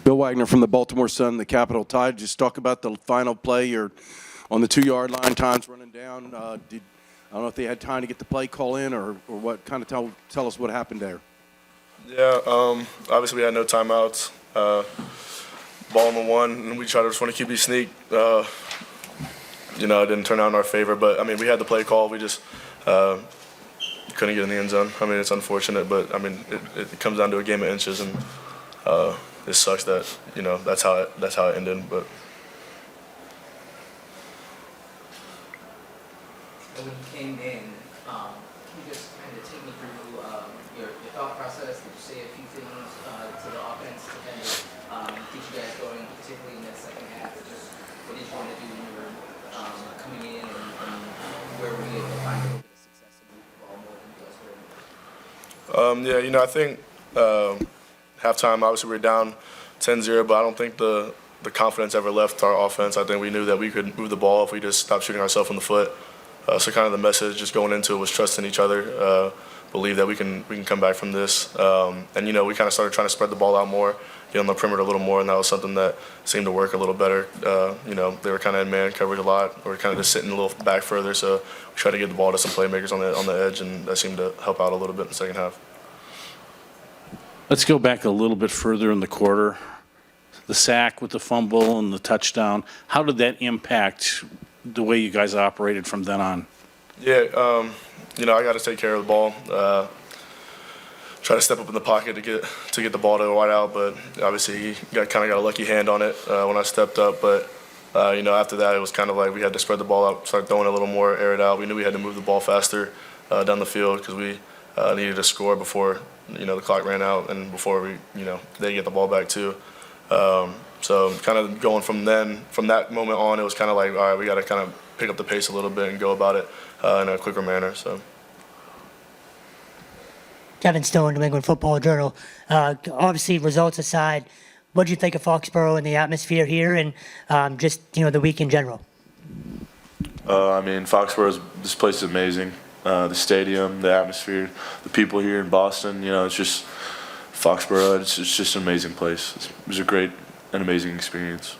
Bill Wagner from the Baltimore Sun, the Capital Tide. Just talk about the final play. You're on the 2-yard line, time's running down. I don't know if they had time to get the play call in or what. Kind of tell us what happened there. Yeah, obviously we had no timeouts. Ball on the one, and we tried to just want to QB sneak. It didn't turn out in our favor, but, I mean, we had the play call. We just couldn't get in the end zone. I mean, it's unfortunate, but, I mean, it comes down to a game of inches, and it sucks that, that's how it ended. But when you came in, can you just kind of take me through your thought process? Did you say a few things to the offense to kind of get you guys going, particularly in that second half? Just what did you want to do when you were coming in, and where were you able to find a little bit of success and move the ball more than you guys were? I think halftime, obviously we were down 10-0, but I don't think the confidence ever left our offense. I think we knew that we could move the ball if we just stopped shooting ourselves in the foot. So kind of the message just going into it was trusting each other, believe that we can come back from this. And we kind of started trying to spread the ball out more, get on the perimeter a little more, and that was something that seemed to work a little better. They were kind of in man coverage a lot. We were kind of just sitting a little back further, so we tried to get the ball to some playmakers on the edge, and that seemed to help out a little bit in the second half. Let's go back a little bit further in the quarter. The sack with the fumble and the touchdown, how did that impact the way you guys operated from then on? Yeah, I got to take care of the ball. Try to step up in the pocket to get the ball to the wide out, but obviously he kind of got a lucky hand on it when I stepped up. But after that, it was kind of like we had to spread the ball out, start throwing a little more, air it out. We knew we had to move the ball faster down the field because we needed to score before the clock ran out and before they get the ball back too. So kind of going from that moment on, it was kind of like, all right, we got to kind of pick up the pace a little bit and go about it in a quicker manner. So. Kevin Stone, New England Football Journal. Obviously, results aside, what did you think of Foxboro and the atmosphere here and just, the week in general? Foxboro, this place is amazing. The stadium, the atmosphere, the people here in Boston, it's just Foxboro. It's just an amazing place. It was an amazing experience.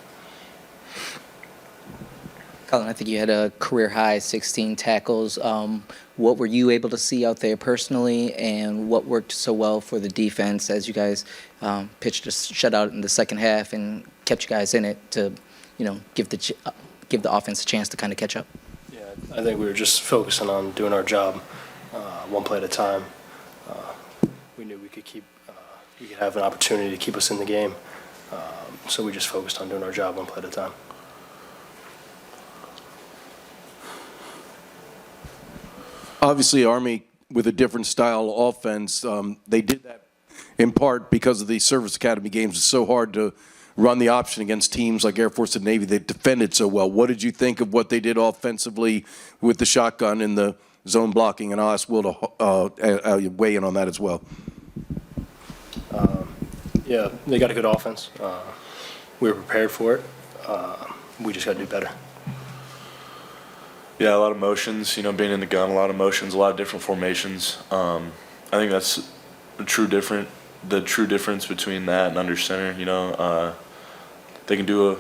Colin, I think you had a career high 16 tackles. What were you able to see out there personally, and what worked so well for the defense as you guys pitched a shutout in the second half and kept you guys in it to, give the offense a chance to kind of catch up? Yeah, I think we were just focusing on doing our job, one play at a time. We knew we could have an opportunity to keep us in the game, so we just focused on doing our job one play at a time. Obviously, Army, with a different style offense, they did that in part because of the Service Academy games. It's so hard to run the option against teams like Air Force and Navy that defended so well. What did you think of what they did offensively with the shotgun and the zone blocking? And I'll ask Will to weigh in on that as well. Yeah, they got a good offense. We were prepared for it. We just got to do better. Yeah, a lot of motions, being in the gun, a lot of motions, a lot of different formations. I think that's the true difference between that and under center. They can do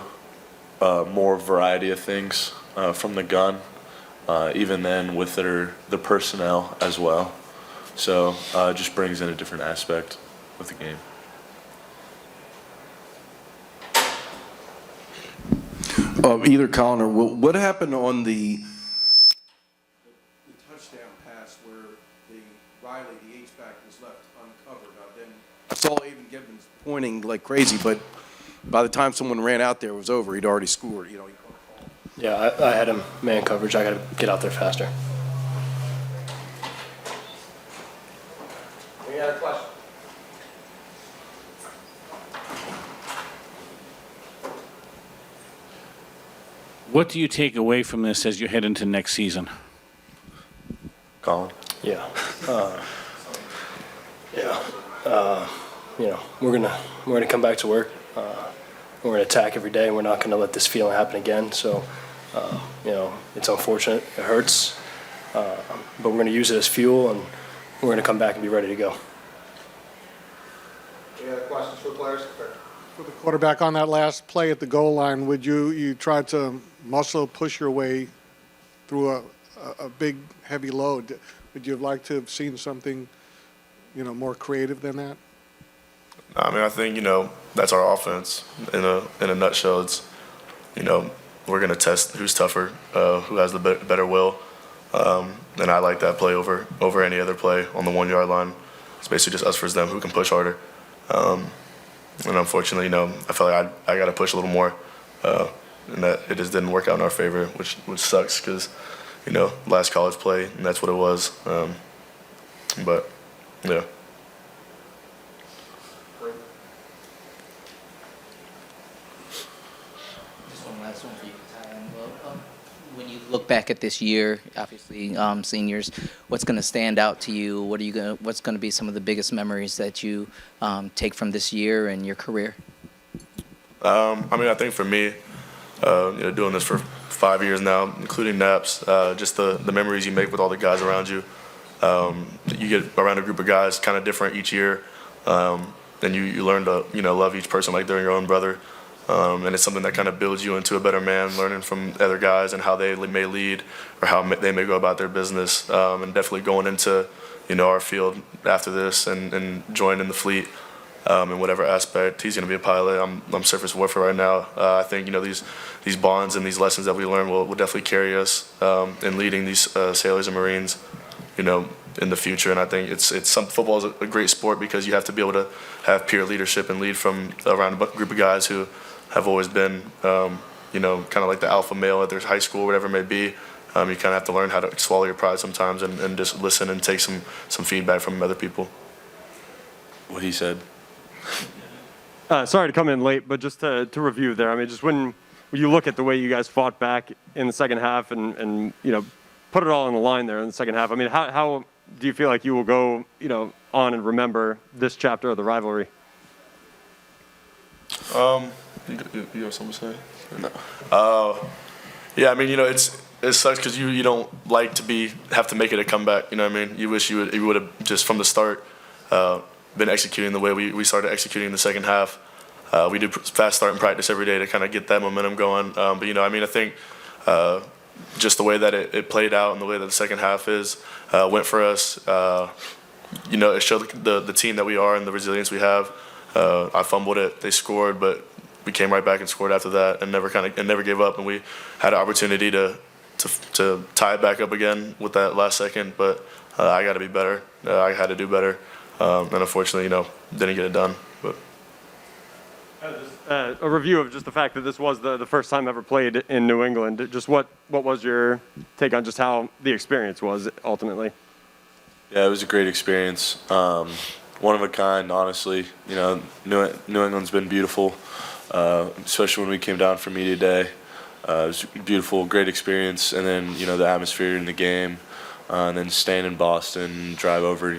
a more variety of things from the gun, even then with the personnel as well. So it just brings in a different aspect of the game. Either Colin or Will, what happened on the touchdown pass where Riley, the H-back, was left uncovered? Then I saw Avon Gibbons pointing like crazy, but by the time someone ran out there, it was over. He'd already scored. Yeah, I had him man coverage. I got to get out there faster. Any other questions? What do you take away from this as you head into next season? Colin? Yeah. We're gonna come back to work. We're gonna attack every day. We're not gonna let this feeling happen again. So, it's unfortunate. It hurts, but we're gonna use it as fuel, and we're gonna come back and be ready to go. Any other questions for the players? For the quarterback on that last play at the goal line, would you try to muscle push your way through a big, heavy load? Would you have liked to have seen something, more creative than that? I mean, I think, that's our offense in a nutshell. It's, we're going to test who's tougher, who has the better will. And I like that play over any other play on the 1 yard line. It's basically just us versus them, who can push harder. And unfortunately, I felt like I got to push a little more. And that it just didn't work out in our favor, which sucks because, last college play, and that's what it was. But, yeah. Just one last one for you, Ty. Well, when you look back at this year, obviously seniors, what's going to stand out to you? What's going to be some of the biggest memories that you take from this year and your career? I mean, I think for me, doing this for 5 years now, including naps, just the memories you make with all the guys around you. You get around a group of guys kind of different each year, and you learn to love each person like they're your own brother. And it's something that kind of builds you into a better man, learning from other guys and how they may lead or how they may go about their business. And definitely going into our field after this and joining the fleet. In whatever aspect. He's going to be a pilot. I'm surface warfare right now. I think these bonds and these lessons that we learn will definitely carry us in leading these sailors and Marines, in the future. And I think football is a great sport because you have to be able to have peer leadership and lead from around a group of guys who have always been, kind of like the alpha male at their high school, whatever it may be. You kind of have to learn how to swallow your pride sometimes and just listen and take some feedback from other people. What he said. Sorry to come in late, but just to review there, I mean, just when you look at the way you guys fought back in the second half and put it all on the line there in the second half, I mean, how do you feel like you will go, on and remember this chapter of the rivalry? You have something to say? No. Yeah, I mean, it sucks because you don't like to have to make it a comeback. You know what I mean? You wish you would have just from the start been executing the way we started executing in the second half. We do fast start in practice every day to kind of get that momentum going. But I think just the way that it played out and the way that the second half went for us. It showed the team that we are and the resilience we have. I fumbled it, they scored, but we came right back and scored after that and never gave up. And we had an opportunity to tie it back up again with that last second. But I got to be better. I had to do better. And unfortunately, didn't get it done. But a review of just the fact that this was the first time ever played in New England. Just what was your take on just how the experience was ultimately? Yeah, it was a great experience. One of a kind, honestly. New England's been beautiful, especially when we came down for media day. It was beautiful, great experience. And then, the atmosphere in the game, and then staying in Boston, drive over,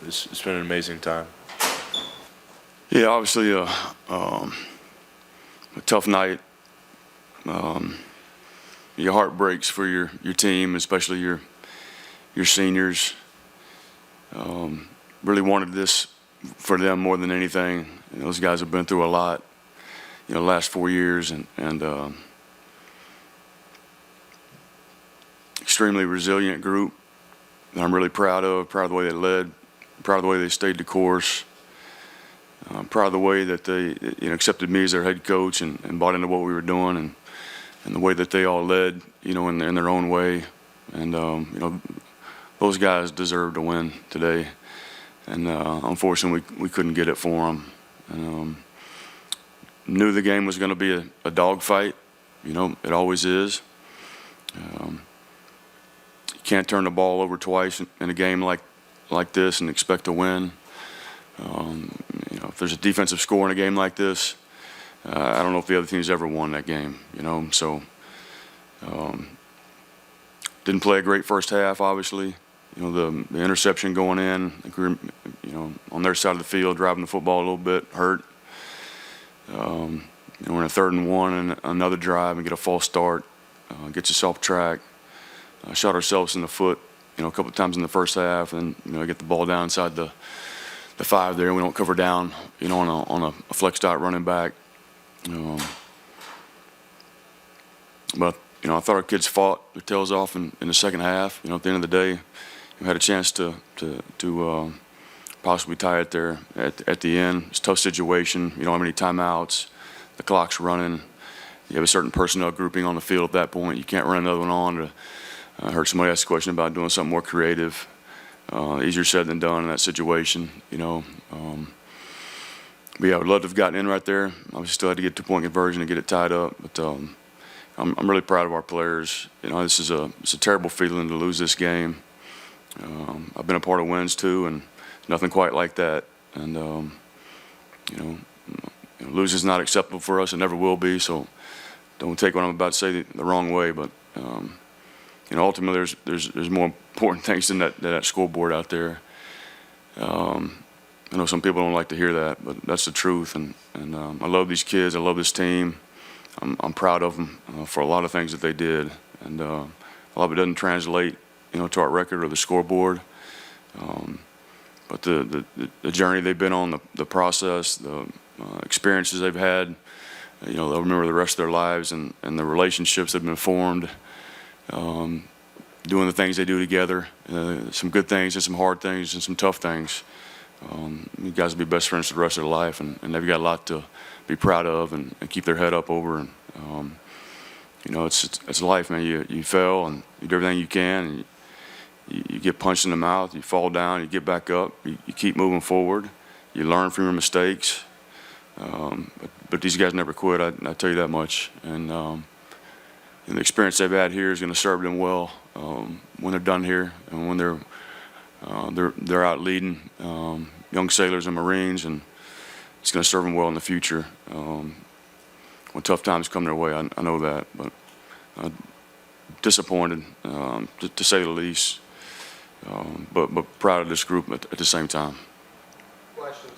it's been an amazing time. Yeah, obviously a tough night. Your heart breaks for your team, especially your seniors. Really wanted this for them more than anything. Those guys have been through a lot, the last 4 years, and extremely resilient group that I'm really proud of the way they led, proud of the way they stayed the course, proud of the way that they accepted me as their head coach and bought into what we were doing and the way that they all led, in their own way. And, those guys deserve to win today. And unfortunately, we couldn't get it for them. And knew the game was going to be a dogfight. It always is. You can't turn the ball over twice in a game like this and expect to win. If there's a defensive score in a game like this, I don't know if the other team's ever won that game. So didn't play a great first half, obviously. The interception going in, I think we were, on their side of the field, driving the football a little bit, hurt. We're in a 3rd and 1 and another drive and get a false start, gets us off track. Shot ourselves in the foot, a couple of times in the first half, and get the ball down inside the 5 there. We don't cover down, on a flex dot running back. But, I thought our kids fought their tails off in the second half. At the end of the day, we had a chance to possibly tie it there at the end. It's a tough situation. You don't have any timeouts. The clock's running. You have a certain personnel grouping on the field at that point. You can't run another one on. I heard somebody ask a question about doing something more creative. Easier said than done in that situation, But yeah, I would love to have gotten in right there. Obviously, still had to get a 2-point conversion and get it tied up. But I'm really proud of our players. It's a terrible feeling to lose this game. I've been a part of wins too, and nothing quite like that. And losing is not acceptable for us. It never will be. So don't take what I'm about to say the wrong way. But ultimately, there's more important things than that scoreboard out there. I know some people don't like to hear that, but that's the truth. And I love these kids. I love this team. I'm proud of them for a lot of things that they did. And a lot of it doesn't translate, to our record or the scoreboard. But the journey they've been on, the process, the experiences they've had, they'll remember the rest of their lives, and the relationships that have been formed, doing the things they do together, some good things and some hard things and some tough things. You guys will be best friends for the rest of their life, and they've got a lot to be proud of and keep their head up over. And it's life, man. You fail and you do everything you can, and you get punched in the mouth, you fall down, you get back up, you keep moving forward, you learn from your mistakes. But these guys never quit. I tell you that much. And the experience they've had here is going to serve them well when they're done here, and when they're out leading young sailors and Marines, and it's going to serve them well in the future. When tough times come their way, I know that, but disappointed, to say the least, but proud of this group at the same time. Questions?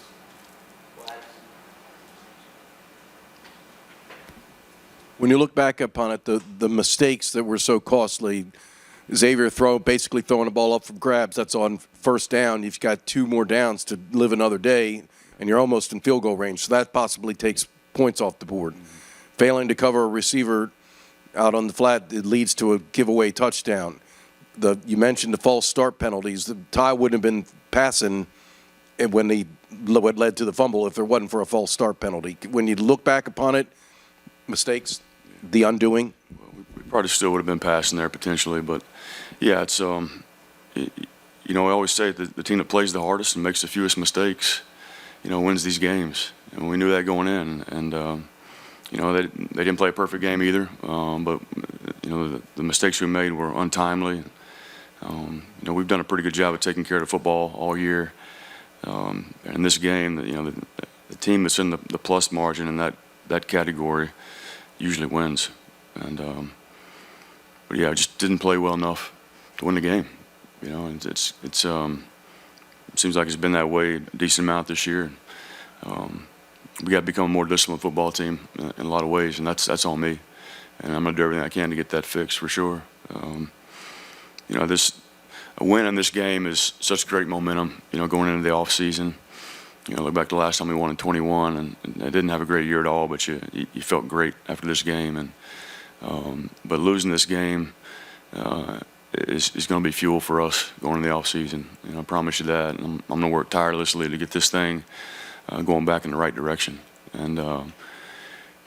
When you look back upon it, the mistakes that were so costly, Xavier basically throwing the ball up for grabs, that's on first down. You've got 2 more downs to live another day, and you're almost in field goal range. So that possibly takes points off the board. Failing to cover a receiver out on the flat, it leads to a giveaway touchdown. You mentioned the false start penalties. The tie wouldn't have been passing when what led to the fumble if there wasn't for a false start penalty. When you look back upon it, mistakes, the undoing. We probably still would have been passing there potentially, but yeah, it's I always say that the team that plays the hardest and makes the fewest mistakes, wins these games, and we knew that going in. And they didn't play a perfect game either, but the mistakes we made were untimely. We've done a pretty good job of taking care of the football all year. In this game, the team that's in the plus margin in that category usually wins. And but yeah, just didn't play well enough to win the game. And it seems like it's been that way a decent amount this year. We got to become a more disciplined football team in a lot of ways, and that's on me. And I'm going to do everything I can to get that fixed for sure. A win in this game is such great momentum. Going into the off season. Look back to the last time we won in 21, and I didn't have a great year at all, but you felt great after this game. And but losing this game is going to be fuel for us going into the off season. I promise you that. And I'm going to work tirelessly to get this thing going back in the right direction. And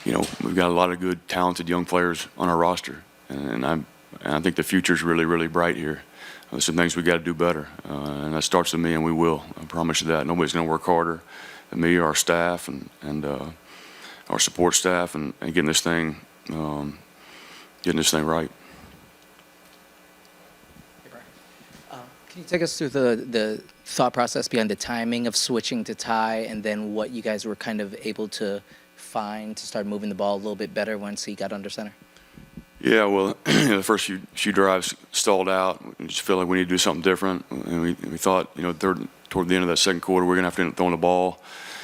we've got a lot of good, talented young players on our roster, and I think the future is really, really bright here. There's some things we got to do better, and that starts with me, and we will. I promise you that. Nobody's going to work harder than me or our staff and our support staff, and getting this thing right. Can you take us through the thought process behind the timing of switching to tie, and then what you guys were kind of able to find to start moving the ball a little bit better once he got under center? Yeah, well, the first few drives stalled out. We just feel like we need to do something different. And we thought, toward the end of that second quarter, we're going to have to end up throwing the ball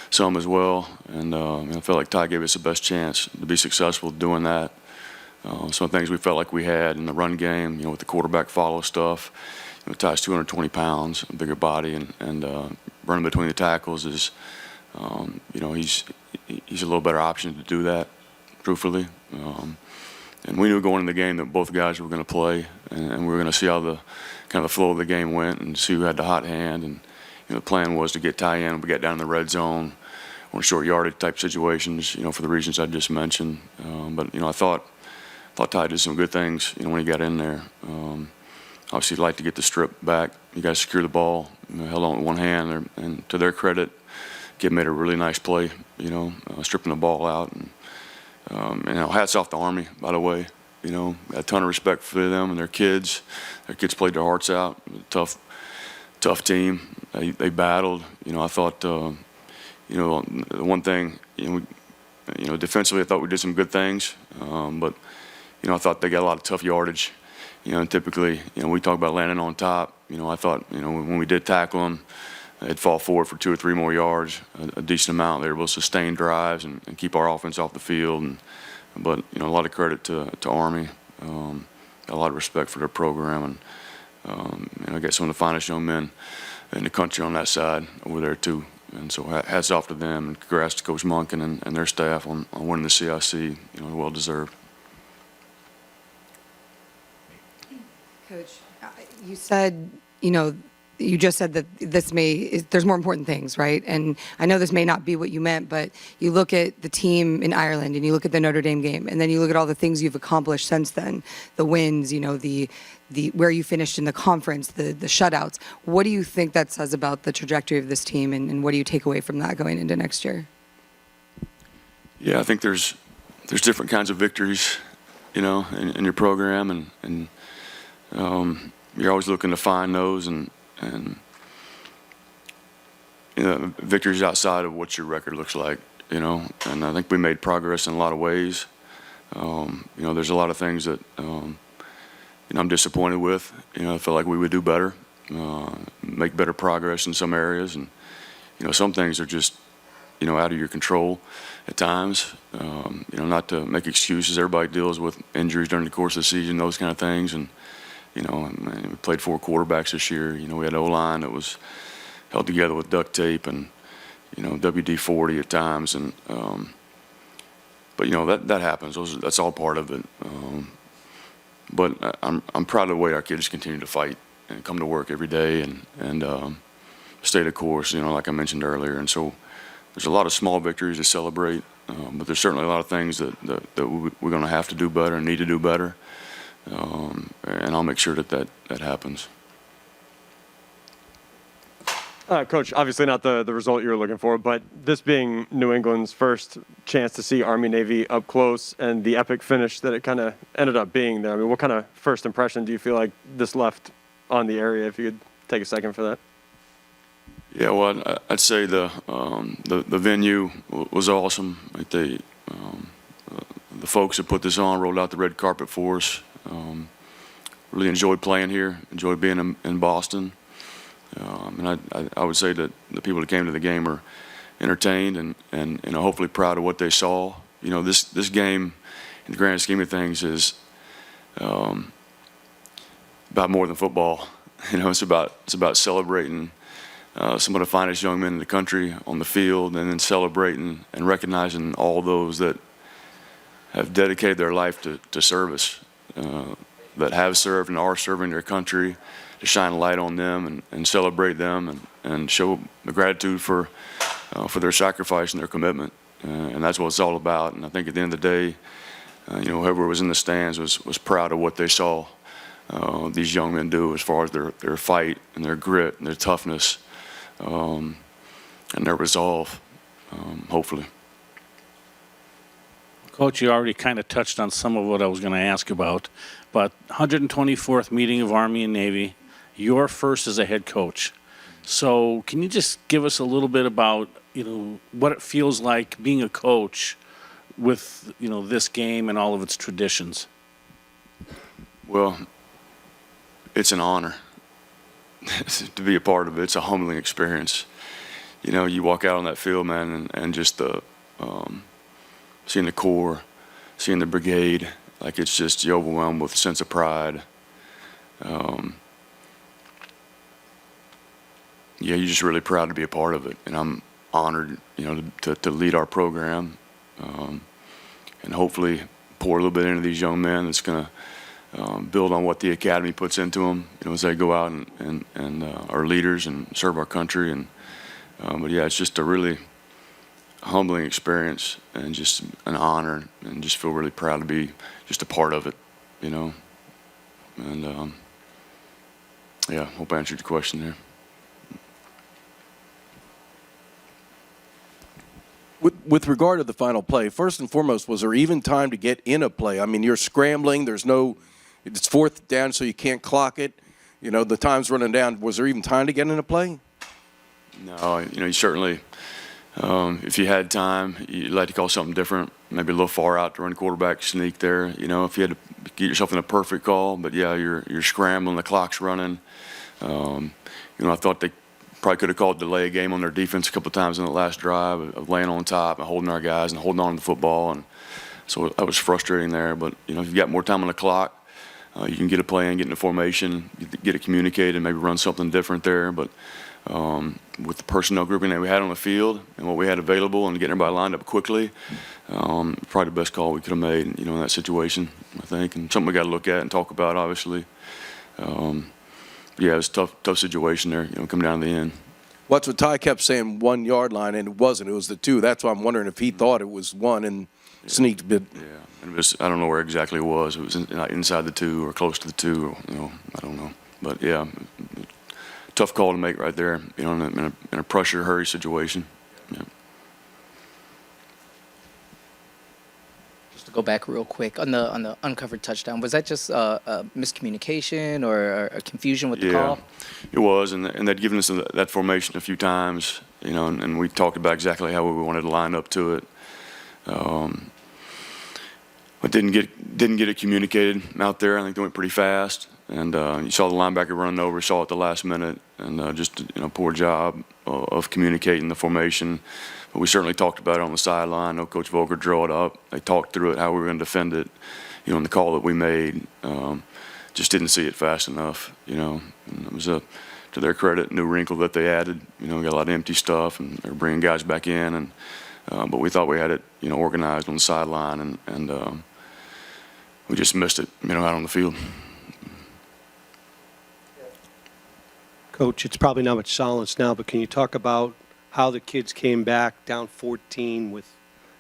some as well. And I felt like Ty gave us the best chance to be successful doing that. Some things we felt like we had in the run game, with the quarterback follow stuff. Ty's 220 pounds, a bigger body, and running between the tackles is He's a little better option to do that, truthfully. And we knew going into the game that both guys were going to play, and we were going to see how the kind of the flow of the game went and see who had the hot hand. And the plan was to get Ty in. We got down in the red zone or short yardage type situations, for the reasons I just mentioned. But I thought Ty did some good things, when he got in there. Obviously, he'd like to get the strip back. You guys secure the ball, held on with one hand, and to their credit, kid made a really nice play, stripping the ball out. And hats off to Army, by the way. Got a ton of respect for them and their kids. Their kids played their hearts out. Tough team. They battled. I thought, the one thing, defensively, I thought we did some good things. But, I thought they got a lot of tough yardage. And typically, we talk about landing on top. I thought, when we did tackle them, they'd fall forward for 2 or 3 more yards, a decent amount. They were able to sustain drives and keep our offense off the field. But a lot of credit to Army. A lot of respect for their program. And I got some of the finest young men in the country on that side over there, too. And so hats off to them. And congrats to Coach Monken and their staff on winning the CIC. Well deserved. Coach, you said, you just said that there's more important things, right? And I know this may not be what you meant, but you look at the team in Ireland and you look at the Notre Dame game, and then you look at all the things you've accomplished since then, the wins, the where you finished in the conference, the shutouts. What do you think that says about the trajectory of this team, and what do you take away from that going into next year? Yeah, I think there's different kinds of victories, in your program, and you're always looking to find those and victories outside of what your record looks like, and I think we made progress in a lot of ways. There's a lot of things that I'm disappointed with. I feel like we would do better, make better progress in some areas, and some things are just out of your control at times. Not to make excuses. Everybody deals with injuries during the course of the season, those kind of things, and we played 4 quarterbacks this year. We had an O-line that was held together with duct tape and, WD-40 at times. And, but that happens. That's all part of it. But I'm proud of the way our kids continue to fight and come to work every day and stay the course, like I mentioned earlier. And so there's a lot of small victories to celebrate, but there's certainly a lot of things that we're going to have to do better and need to do better. And I'll make sure that happens. Coach, obviously not the result you were looking for, but this being New England's first chance to see Army-Navy up close and the epic finish that it kind of ended up being there, I mean, what kind of first impression do you feel like this left on the area, if you could take a second for that? Yeah, well, I'd say the venue was awesome. Like the folks that put this on rolled out the red carpet for us. Really enjoyed playing here, enjoyed being in Boston. And I would say that the people that came to the game were entertained and hopefully proud of what they saw. This game, in the grand scheme of things, is about more than football. It's about celebrating some of the finest young men in the country on the field, and then celebrating and recognizing all those that have dedicated their life to service, that have served and are serving their country, to shine a light on them and celebrate them and show the gratitude for their sacrifice and their commitment. And that's what it's all about. And I think at the end of the day, whoever was in the stands was proud of what they saw these young men do as far as their fight and their grit and their toughness and their resolve, hopefully. Coach, you already kind of touched on some of what I was going to ask about, but 124th meeting of Army and Navy, your first as a head coach. So can you just give us a little bit about, what it feels like being a coach with, this game and all of its traditions? Well, it's an honor to be a part of it. It's a humbling experience. You walk out on that field, man, and just seeing the Corps, seeing the brigade, like it's just, you're overwhelmed with a sense of pride. You're just really proud to be a part of it, and I'm honored, to lead our program, and hopefully pour a little bit into these young men that's going to build on what the academy puts into them, as they go out and are leaders and serve our country. And but yeah, it's just a really humbling experience and just an honor, and just feel really proud to be just a part of it, And yeah, hope I answered your question there. With regard to the final play, first and foremost, was there even time to get in a play? I mean, you're scrambling. It's fourth down, so you can't clock it. The time's running down. Was there even time to get in a play? No, you certainly, if you had time, you'd like to call something different, maybe a little far out to run quarterback sneak there. If you had to get yourself in a perfect call, but yeah, you're scrambling, the clock's running. I thought they probably could have called delay a game on their defense a couple of times in the last drive of laying on top and holding our guys and holding on to the football, and so that was frustrating there. But if you've got more time on the clock, you can get a play in, get in a formation, get it communicated, maybe run something different there. But with the personnel grouping that we had on the field and what we had available and getting everybody lined up quickly, probably the best call we could have made, in that situation, I think, and something we got to look at and talk about, obviously. Yeah, it was a tough situation there, coming down to the end. What's what Ty kept saying, 1 yard line, and it wasn't. It was the 2. That's why I'm wondering if he thought it was 1 and sneaked a bit. Yeah, and it was, I don't know where exactly it was. It was inside the 2 or close to the 2, or, I don't know. But yeah, tough call to make right there, in a pressure, hurry situation. Yeah. Just to go back real quick on the uncovered touchdown, was that just a miscommunication or a confusion with the call? It was, and they'd given us that formation a few times, and we talked about exactly how we wanted to line up to it. But didn't get it communicated out there. I think they went pretty fast, and you saw the linebacker running over, saw it at the last minute, and just poor job of communicating the formation. But we certainly talked about it on the sideline. I know Coach Volker drew it up. They talked through it, how we were going to defend it, in the call that we made. Just didn't see it fast enough, And it was to their credit, new wrinkle that they added. Got a lot of empty stuff, and they're bringing guys back in, and but we thought we had it, organized on the sideline, and we just missed it, out on the field. Coach, it's probably not much silence now, but can you talk about how the kids came back down 14 with,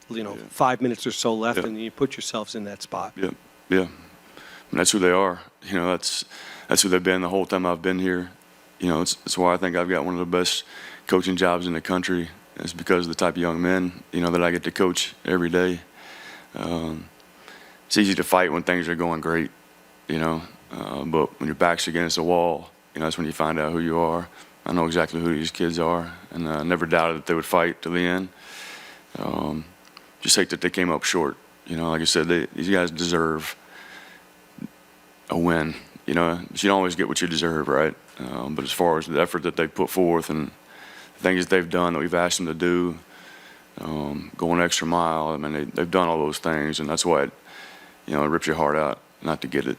5 minutes or so left, and you put yourselves in that spot? Yeah. And that's who they are. That's who they've been the whole time I've been here. It's why I think I've got one of the best coaching jobs in the country. It's because of the type of young men, that I get to coach every day. It's easy to fight when things are going great, but when your back's against the wall, that's when you find out who you are. I know exactly who these kids are, and I never doubted that they would fight to the end. Just hate that they came up short. Like I said, these guys deserve a win. But you don't always get what you deserve, right? But as far as the effort that they put forth and the things that they've done that we've asked them to do, going an extra mile, they've done all those things, and that's why it rips your heart out not to get it.